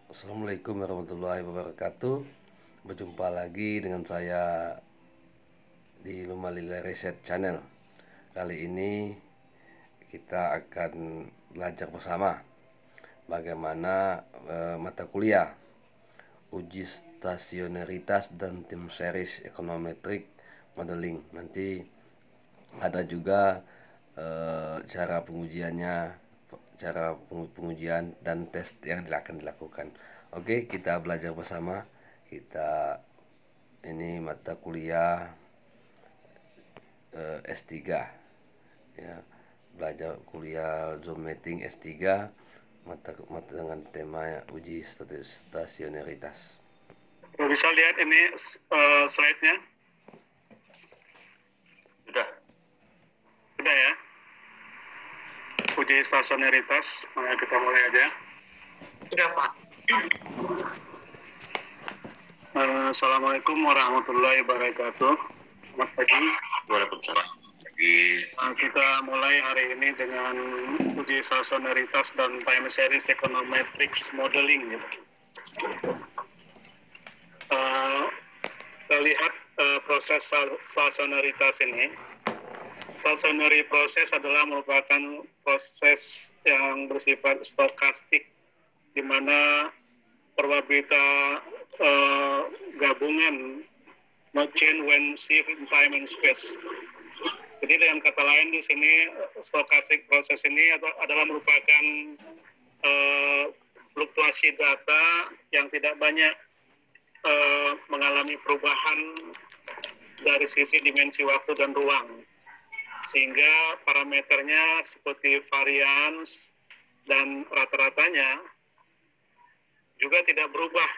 Assalamualaikum warahmatullahi wabarakatuh. Berjumpa lagi dengan saya di Lumalila Reset Channel. Kali ini kita akan belajar bersama bagaimana mata kuliah uji stasioneritas dan tim series ekonometrik modeling. Nanti ada juga cara pengujiannya, cara pengujian dan tes yang akan dilakukan. Oke, kita belajar bersama. Kita ini mata kuliah S3 ya, belajar kuliah Zoom meeting S3 mata dengan tema uji stasioneritas. Bisa lihat ini slide-nya? Sudah ya? Uji stasioneritas, kita mulai aja. Sudah, Pak. Assalamualaikum warahmatullahi wabarakatuh. Selamat pagi. Waalaikumsalam. Kita mulai hari ini dengan uji stasioneritas dan time series econometrics modeling. Kita lihat proses stasioneritas ini. Stationary proses adalah merupakan proses yang bersifat stokastik, di mana probabilitas gabungan not change when shift in time and space. Jadi dengan kata lain di sini stokastik proses ini adalah merupakan fluktuasi data yang tidak banyak mengalami perubahan dari sisi dimensi waktu dan ruang, sehingga parameternya seperti varians dan rata-ratanya juga tidak berubah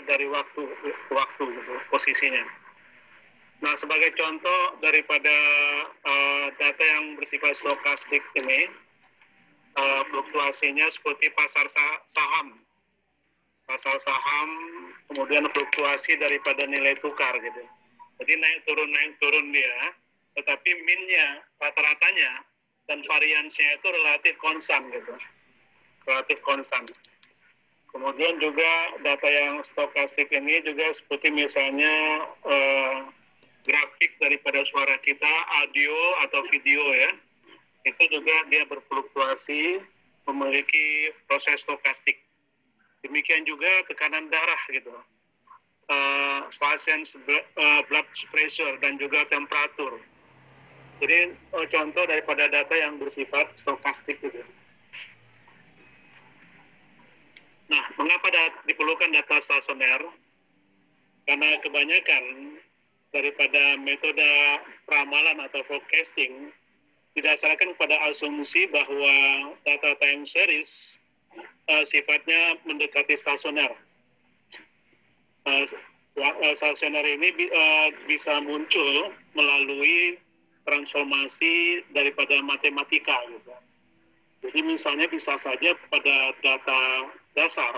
dari waktu ke waktu posisinya. Nah, sebagai contoh daripada data yang bersifat stokastik ini, fluktuasinya seperti pasar saham, kemudian fluktuasi daripada nilai tukar gitu. Jadi naik turun dia, tetapi min-nya, rata-ratanya dan variansnya itu relatif konstan gitu, relatif konstan. Kemudian juga data yang stokastik ini juga seperti misalnya grafik daripada suara kita, audio atau video ya, itu juga dia berfluktuasi, memiliki proses stokastik. Demikian juga tekanan darah gitu, pasien blood pressure dan juga temperatur. Jadi contoh daripada data yang bersifat stokastik gitu. Nah, mengapa diperlukan data stasioner? Karena kebanyakan daripada metode ramalan atau forecasting didasarkan pada asumsi bahwa data time series sifatnya mendekati stasioner. Stasioner ini bisa muncul melalui transformasi daripada matematika gitu. Jadi misalnya bisa saja pada data dasar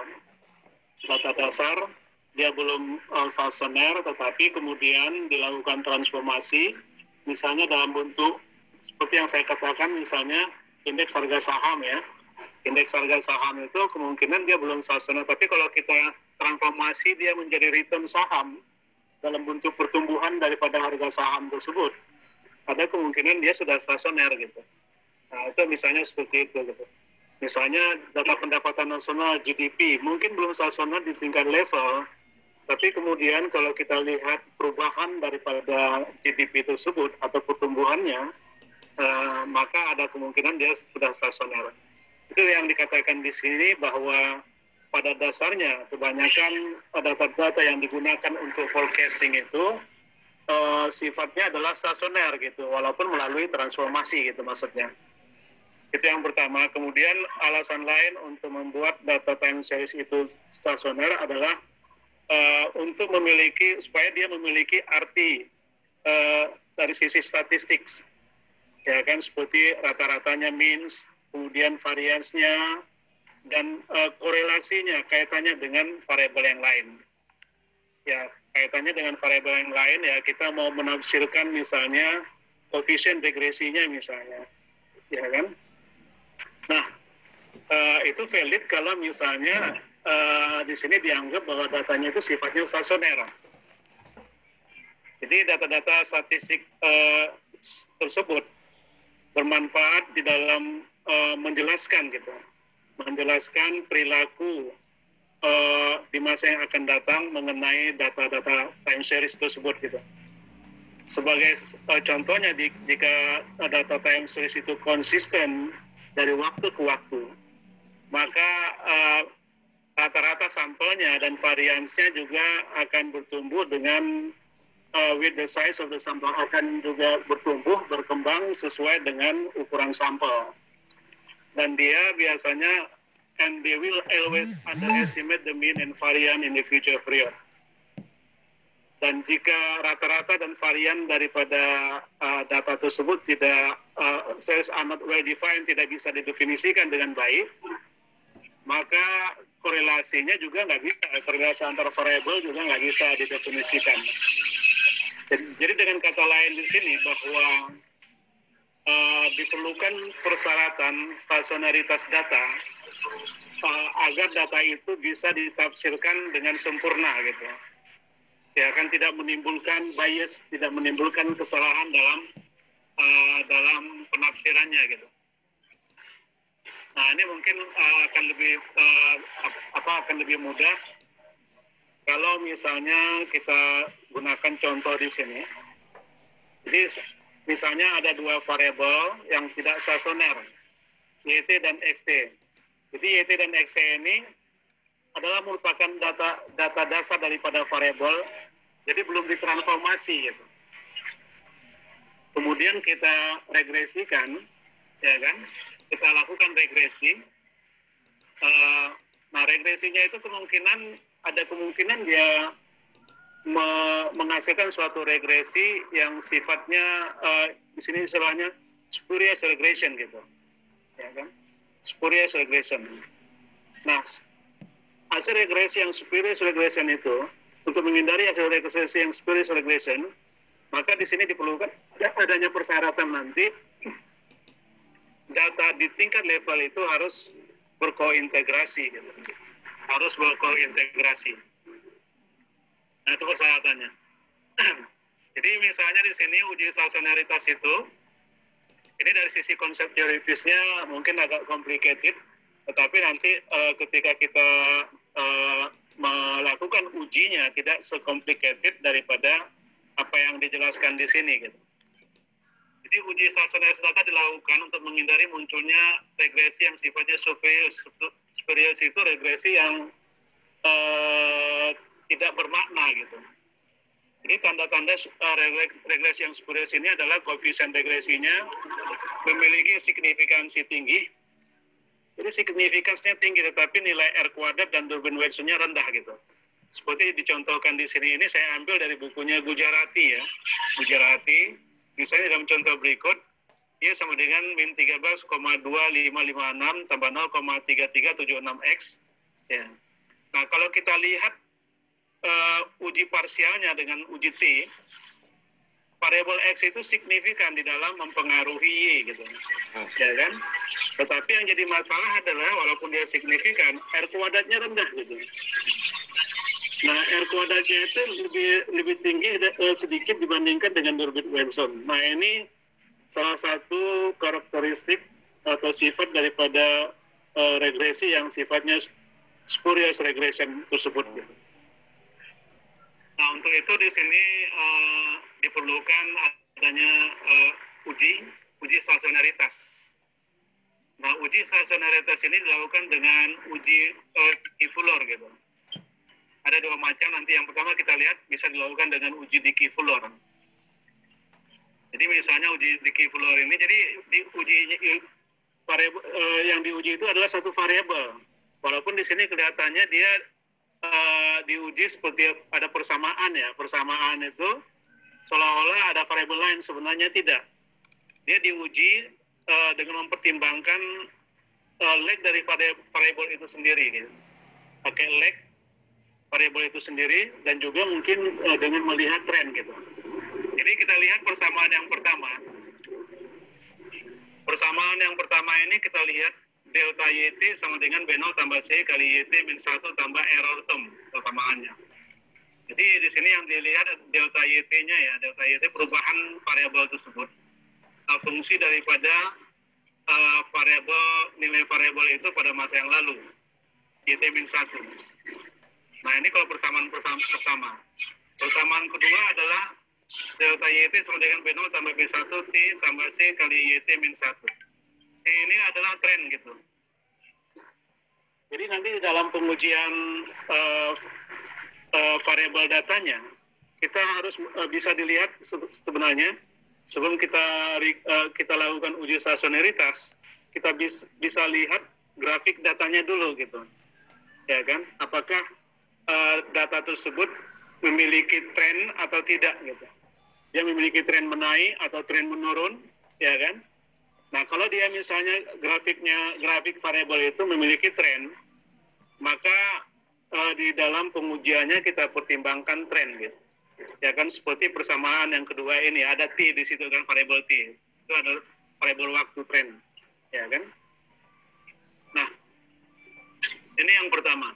dia belum stasioner, tetapi kemudian dilakukan transformasi, misalnya dalam bentuk seperti yang saya katakan, misalnya indeks harga saham ya. Indeks harga saham itu kemungkinan dia belum stasioner, tapi kalau kita transformasi dia menjadi return saham dalam bentuk pertumbuhan daripada harga saham tersebut, ada kemungkinan dia sudah stasioner gitu. Nah, itu misalnya seperti itu gitu. Misalnya data pendapatan nasional GDP mungkin belum stasioner di tingkat level, tapi kemudian kalau kita lihat perubahan daripada GDP tersebut atau pertumbuhannya, maka ada kemungkinan dia sudah stasioner. Itu yang dikatakan di sini bahwa pada dasarnya kebanyakan data-data yang digunakan untuk forecasting itu sifatnya adalah stasioner gitu, walaupun melalui transformasi gitu maksudnya. Itu yang pertama. Kemudian alasan lain untuk membuat data time series itu stasioner adalah untuk supaya dia memiliki arti dari sisi statistik, ya kan, seperti rata-ratanya means, kemudian variansnya dan korelasinya, kaitannya dengan variabel yang lain. Ya, kaitannya dengan variabel yang lain ya, kita mau menafsirkan misalnya koefisien regresinya misalnya, ya kan. Nah, itu valid kalau misalnya di sini dianggap bahwa datanya itu sifatnya stasioner. Jadi data-data statistik tersebut bermanfaat di dalam menjelaskan gitu, menjelaskan perilaku di masa yang akan datang mengenai data-data time series tersebut gitu. Sebagai contohnya, jika data time series itu konsisten dari waktu ke waktu, maka rata-rata sampelnya dan variansnya juga akan bertumbuh dengan with the size of the sample, akan juga berkembang sesuai dengan ukuran sampel. Dan dia biasanya, and they will always underestimate the mean and variance in the future period. Dan jika rata-rata dan varian daripada data tersebut tidak series are not well defined, tidak bisa didefinisikan dengan baik, maka korelasinya juga nggak bisa, korelasi antar variabel juga nggak bisa didefinisikan. Jadi dengan kata lain di sini bahwa diperlukan persyaratan stasionaritas data agar data itu bisa ditafsirkan dengan sempurna gitu. Ya kan, tidak menimbulkan bias, tidak menimbulkan kesalahan dalam penafsirannya gitu. Nah, ini mungkin akan lebih mudah kalau misalnya kita gunakan contoh di sini. Jadi misalnya ada dua variabel yang tidak stasioner, YT dan XT. Jadi YT dan XT ini adalah merupakan data dasar daripada variabel, jadi belum ditransformasi gitu. Kemudian kita regresikan, ya kan? Kita lakukan regresi. Nah, regresinya itu ada kemungkinan dia menghasilkan suatu regresi yang sifatnya di sini istilahnya spurious regression gitu, ya kan? Spurious regression. Nah, hasil regresi yang spurious regression itu, untuk menghindari hasil regresi yang spurious regression, maka di sini diperlukan adanya persyaratan nanti data di tingkat level itu harus berkointegrasi gitu. Harus berkointegrasi. Nah, itu persyaratannya. Jadi misalnya di sini uji stasionaritas itu, ini dari sisi konsep teoritisnya mungkin agak complicated, tetapi nanti ketika kita melakukan ujinya tidak se-complicated daripada apa yang dijelaskan di sini gitu. Jadi uji stasionaritas data dilakukan untuk menghindari munculnya regresi yang sifatnya spurious itu regresi yang tidak bermakna gitu. Jadi tanda-tanda regresi yang spurious ini adalah koefisien regresinya memiliki signifikansi tinggi. Jadi signifikansinya tinggi, tetapi nilai R kuadrat dan Durbin-Watsonnya rendah gitu. Seperti dicontohkan di sini, ini saya ambil dari bukunya Gujarati ya. Gujarati, misalnya dalam contoh berikut, dia sama dengan min 13,2556 tambah 0,3376X. Ya. Nah, kalau kita lihat uji parsialnya dengan uji T, variabel X itu signifikan di dalam mempengaruhi Y gitu. Ya kan? Tetapi yang jadi masalah adalah walaupun dia signifikan, R kuadratnya rendah gitu. Nah, R kuadratnya itu lebih tinggi sedikit dibandingkan dengan Durbin-Watson. Nah, ini salah satu karakteristik atau sifat daripada regresi yang sifatnya spurious regression tersebut gitu. Nah, untuk itu di sini diperlukan adanya uji stasionaritas. Nah, uji stasionaritas ini dilakukan dengan uji Dickey-Fuller gitu. Ada dua macam, nanti yang pertama kita lihat bisa dilakukan dengan uji Dickey-Fuller. Jadi misalnya uji Dickey-Fuller ini, jadi yang diuji itu adalah satu variabel. Walaupun di sini kelihatannya dia diuji seperti ada persamaan ya. Persamaan itu seolah-olah ada variabel lain, sebenarnya tidak. Dia diuji dengan mempertimbangkan lag dari variabel itu sendiri gitu. Pakai lag variabel itu sendiri dan juga mungkin dengan melihat tren gitu. Jadi kita lihat persamaan yang pertama. Persamaan yang pertama ini kita lihat delta YT sama dengan B0 tambah C kali YT min 1 tambah error term persamaannya. Jadi di sini yang dilihat delta YT-nya ya, delta YT perubahan variabel tersebut. Fungsi daripada nilai variabel itu pada masa yang lalu, YT min 1. Nah ini kalau persamaan pertama. Persamaan kedua adalah delta YT sama dengan B0 tambah B1 T tambah C kali YT min 1. Ini adalah tren gitu. Jadi nanti di dalam pengujian variabel datanya, kita harus bisa dilihat sebenarnya sebelum kita lakukan uji stasionaritas, kita bisa lihat grafik datanya dulu gitu, ya kan? Apakah data tersebut memiliki tren atau tidak gitu? Dia memiliki tren menaik atau tren menurun, ya kan? Nah, kalau dia misalnya grafik variabel itu memiliki tren, maka di dalam pengujiannya kita pertimbangkan tren gitu. Ya kan, seperti persamaan yang kedua ini, ada T di situ kan, variabel T. Itu adalah variabel waktu tren, ya kan? Nah, ini yang pertama.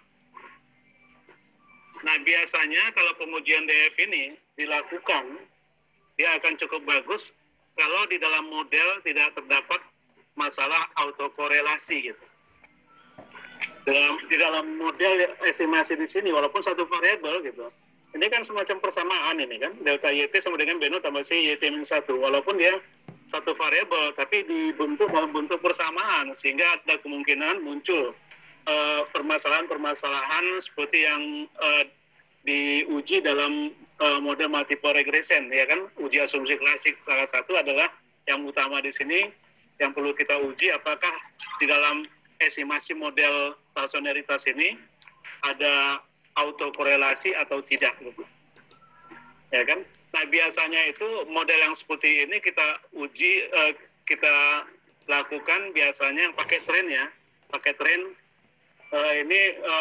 Nah, biasanya kalau pengujian DF ini dilakukan, dia akan cukup bagus kalau di dalam model tidak terdapat masalah autokorelasi gitu. Di dalam model estimasi di sini, walaupun satu variabel gitu, ini kan semacam persamaan ini kan, delta YT sama dengan B0 tambah C YT min 1, walaupun dia satu variabel, tapi dibentuk dalam bentuk persamaan, sehingga ada kemungkinan muncul permasalahan-permasalahan seperti yang diuji dalam model multiple regression, ya kan? Uji asumsi klasik salah satu adalah yang utama di sini yang perlu kita uji, apakah di dalam estimasi model stasionaritas ini ada autokorelasi atau tidak, gitu. Ya kan? Nah, biasanya itu model yang seperti ini kita uji, kita lakukan biasanya yang pakai tren ya, pakai tren. Ini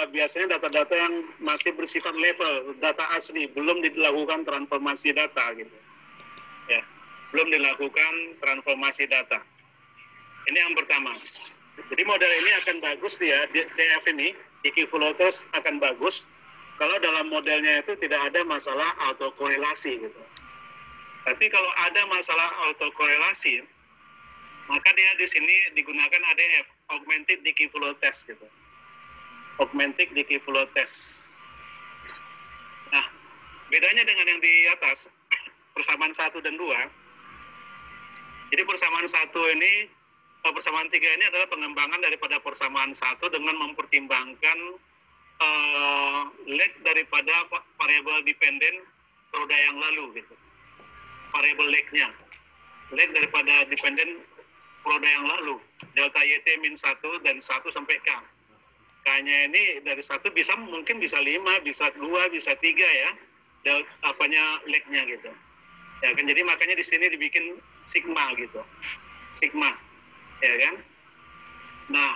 biasanya data-data yang masih bersifat level, data asli, belum dilakukan transformasi data gitu. Ya, belum dilakukan transformasi data. Ini yang pertama. Jadi model ini akan bagus dia, DF ini, Dickey floaters akan bagus kalau dalam modelnya itu tidak ada masalah autokorelasi gitu. Tapi kalau ada masalah autokorelasi, maka dia di sini digunakan ADF, Augmented Dickey Flow Test gitu. Augmented Dickey Flow Test. Nah, bedanya dengan yang di atas, persamaan 1 dan 2. Jadi persamaan 1 ini, persamaan 3 ini adalah pengembangan daripada persamaan 1 dengan mempertimbangkan lag daripada variabel dependen roda yang lalu gitu. Variabel lag-nya. Lag daripada dependen roda yang lalu. Delta YT min 1 dan 1 sampai K. K-nya ini dari 1 mungkin bisa 5, bisa 2, bisa 3 ya. Lag-nya gitu. Ya kan, jadi makanya di sini dibikin sigma gitu. Sigma. Ya kan? Nah,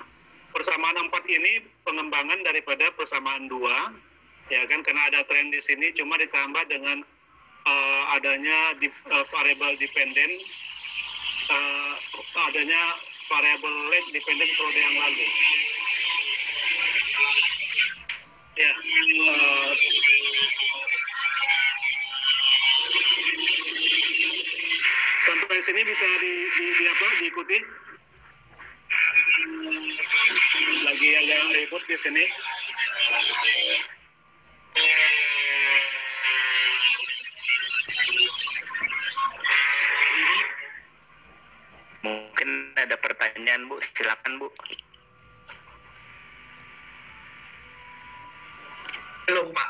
persamaan 4 ini pengembangan daripada persamaan 2, ya kan, karena ada tren di sini, cuma ditambah dengan adanya variabel dependen, adanya variabel lag dependen roda yang lalu. Ya, sampai sini bisa diikuti. Lagi agak ribut di sini. Mungkin ada pertanyaan, Bu. Silakan, Bu. Belum, Pak.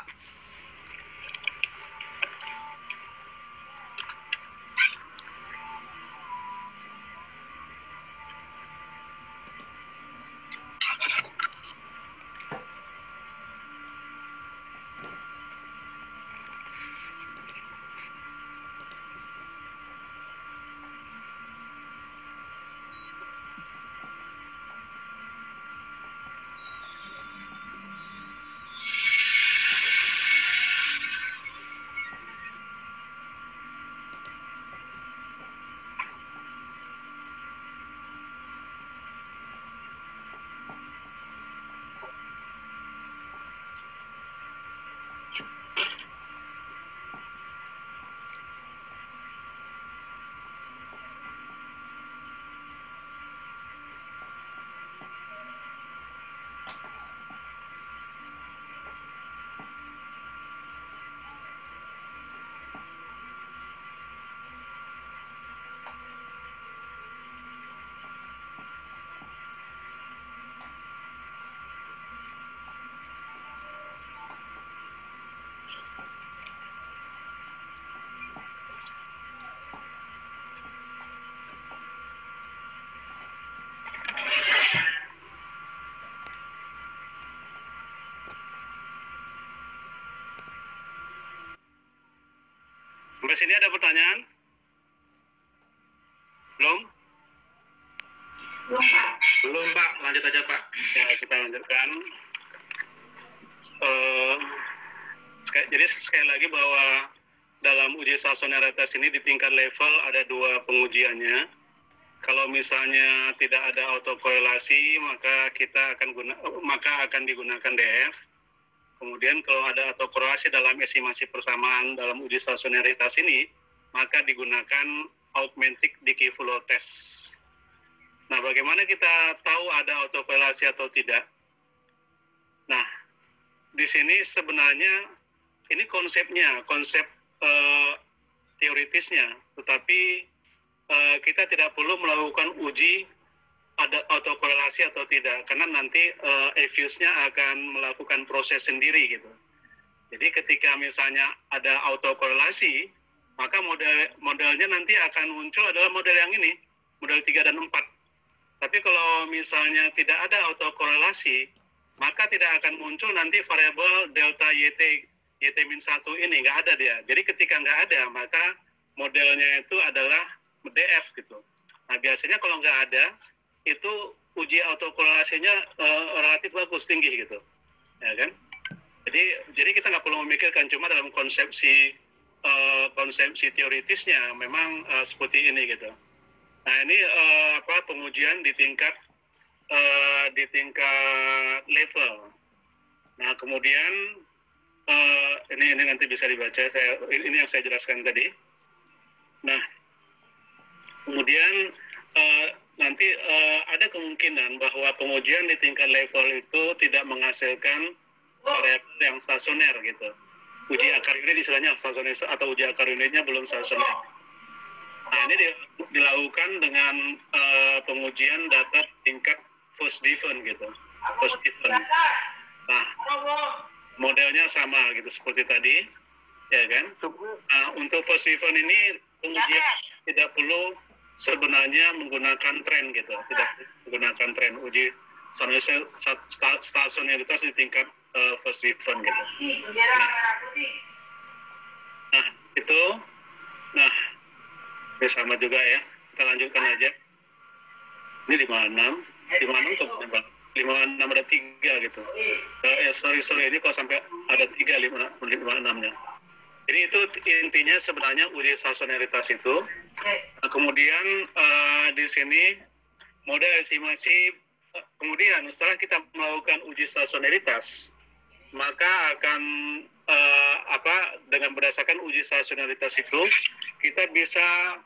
Sampai sini ada pertanyaan? Belum? Belum Pak, lanjut aja Pak. Ya, kita lanjutkan. Jadi sekali lagi bahwa dalam uji sasonaritas ini di tingkat level ada 2 pengujiannya. Kalau misalnya tidak ada autokorelasi, maka akan digunakan DF. Kemudian kalau ada autokorelasi dalam estimasi persamaan dalam uji sasonaritas ini, maka digunakan augmented decay flow test. Nah, bagaimana kita tahu ada autokorelasi atau tidak? Nah, di sini sebenarnya ini konsepnya, konsep teoritisnya, tetapi kita tidak perlu melakukan uji ada autokorelasi atau tidak, karena nanti EFUS-nya akan melakukan proses sendiri gitu. Jadi ketika misalnya ada autokorelasi, maka modelnya nanti akan muncul adalah model yang ini, model 3 dan 4. Tapi kalau misalnya tidak ada autokorelasi, maka tidak akan muncul nanti variabel delta YT-1 ini, nggak ada dia. Jadi ketika nggak ada, maka modelnya itu adalah DF gitu. Nah, biasanya kalau nggak ada, itu uji autokorelasinya relatif bagus, tinggi gitu. Ya kan? Jadi kita nggak perlu memikirkan, cuma dalam konsepsi teoritisnya memang seperti ini gitu. Nah, ini pengujian di tingkat level. Nah, kemudian ini nanti bisa dibaca. Ini yang saya jelaskan tadi. Nah, kemudian nanti ada kemungkinan bahwa pengujian di tingkat level itu tidak menghasilkan variabel yang stasioner gitu. Uji akar unit istilahnya stasioner atau uji akar unitnya belum stasioner. Nah, ini dilakukan dengan pengujian data tingkat first different gitu. First different. Nah, modelnya sama gitu seperti tadi, ya kan? Nah, untuk first different ini pengujian tidak perlu sebenarnya menggunakan tren gitu, tidak menggunakan tren uji stasionaritas di tingkat first different gitu. Nah, itu, ini sama juga ya. Kita lanjutkan aja. Ini 56 untuk 56 ada 3 gitu. Sorry ini kalau sampai ada 3 56-nya. Jadi itu intinya sebenarnya uji stasionaritas itu. Nah, kemudian di sini model estimasi, kemudian setelah kita melakukan uji stasionaritas, maka akan dengan berdasarkan uji stasionaritas itu kita bisa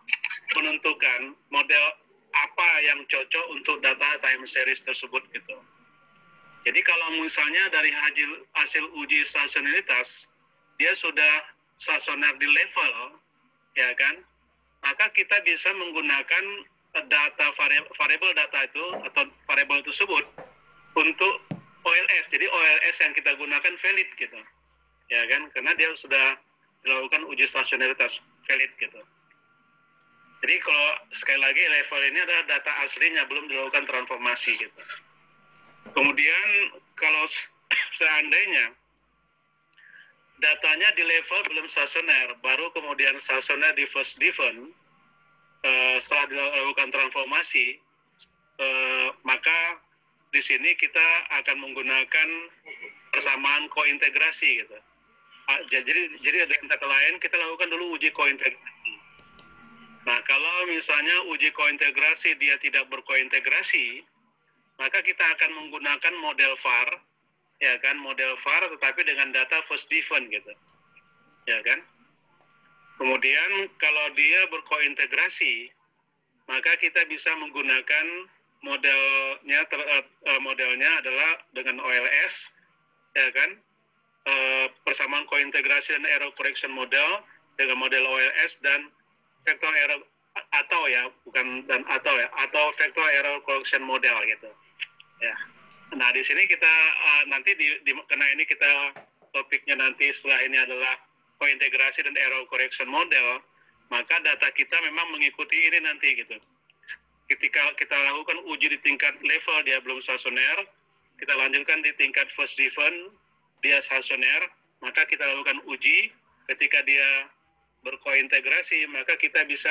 menentukan model apa yang cocok untuk data time series tersebut gitu. Jadi kalau misalnya dari hasil uji stasionaritas dia sudah stasioner di level, ya kan, maka kita bisa menggunakan data variabel data itu atau variabel tersebut untuk OLS. Jadi OLS yang kita gunakan valid gitu, ya kan, karena dia sudah dilakukan uji stasionaritas valid gitu. Jadi kalau sekali lagi level ini adalah data aslinya, belum dilakukan transformasi gitu. Kemudian kalau seandainya datanya di level belum stasioner, baru kemudian stasioner di first different, setelah dilakukan transformasi, maka di sini kita akan menggunakan persamaan kointegrasi gitu. Jadi dengan kata lain kita lakukan dulu uji kointegrasi. Nah, kalau misalnya uji kointegrasi dia tidak berkointegrasi, maka kita akan menggunakan model VAR, ya kan, model VAR tetapi dengan data first different gitu, ya kan. Kemudian kalau dia berkointegrasi, maka kita bisa menggunakan modelnya adalah dengan OLS, ya kan, persamaan kointegrasi dan error correction model dengan model OLS dan vector error atau vector error correction model gitu, ya. Nah, di sini kita nanti karena ini kita topiknya nanti setelah ini adalah kointegrasi dan error correction model, maka data kita memang mengikuti ini nanti gitu. Ketika kita lakukan uji di tingkat level dia belum stasioner, kita lanjutkan di tingkat first different dia stasioner, maka kita lakukan uji ketika dia berkointegrasi, maka kita bisa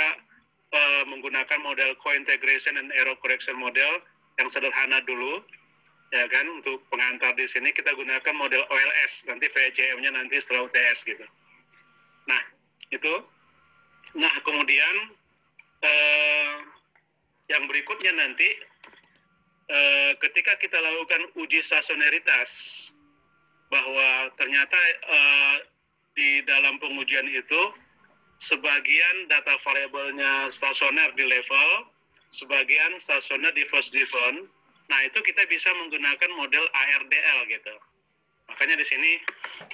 menggunakan model co-integration and error correction model yang sederhana dulu, ya kan. Untuk pengantar di sini kita gunakan model OLS, nanti VCM-nya nanti setelah UTS gitu. Nah, itu. Nah, kemudian yang berikutnya nanti ketika kita lakukan uji stasoneritas, bahwa ternyata di dalam pengujian itu sebagian data variabelnya stasioner di level, sebagian stasioner di first different. Nah, itu kita bisa menggunakan model ARDL gitu. Makanya di sini,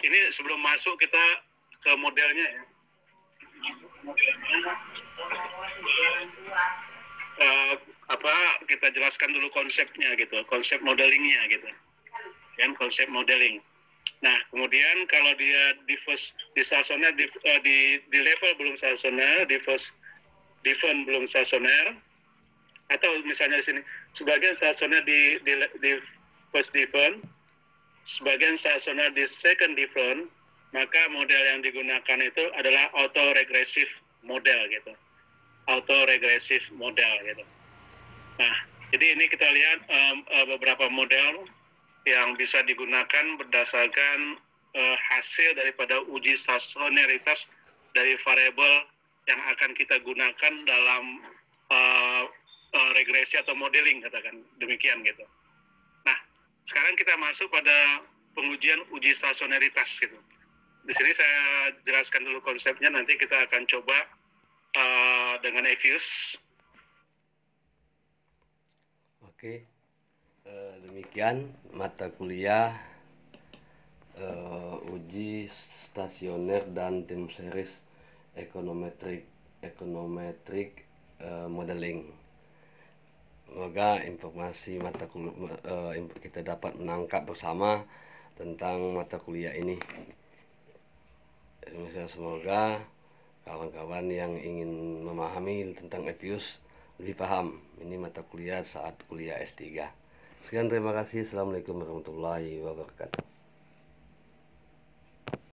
ini sebelum masuk kita ke modelnya ya. Kita jelaskan dulu konsepnya gitu, konsep modelingnya gitu, kan, konsep modeling. Nah, kemudian kalau dia di stasioner di level belum stasioner, di first different belum stasioner, atau misalnya di sini sebagian stasioner di first different, sebagian stasioner di second different, maka model yang digunakan itu adalah auto-regressive model gitu. Auto-regressive model gitu. Nah, jadi ini kita lihat beberapa model yang bisa digunakan berdasarkan hasil daripada uji stasoneritas dari variabel yang akan kita gunakan dalam regresi atau modeling, katakan demikian gitu. Nah, sekarang kita masuk pada pengujian uji stasoneritas gitu. Di sini saya jelaskan dulu konsepnya, nanti kita akan coba dengan EVIUS. Oke, demikian mata kuliah uji stasioner dan tim series econometric modeling. Semoga informasi mata kuliah kita dapat menangkap bersama tentang mata kuliah ini. Semoga kawan-kawan yang ingin memahami tentang EVIUS lebih paham ini mata kuliah saat kuliah S3. Sekian, terima kasih. Assalamualaikum warahmatullahi wabarakatuh.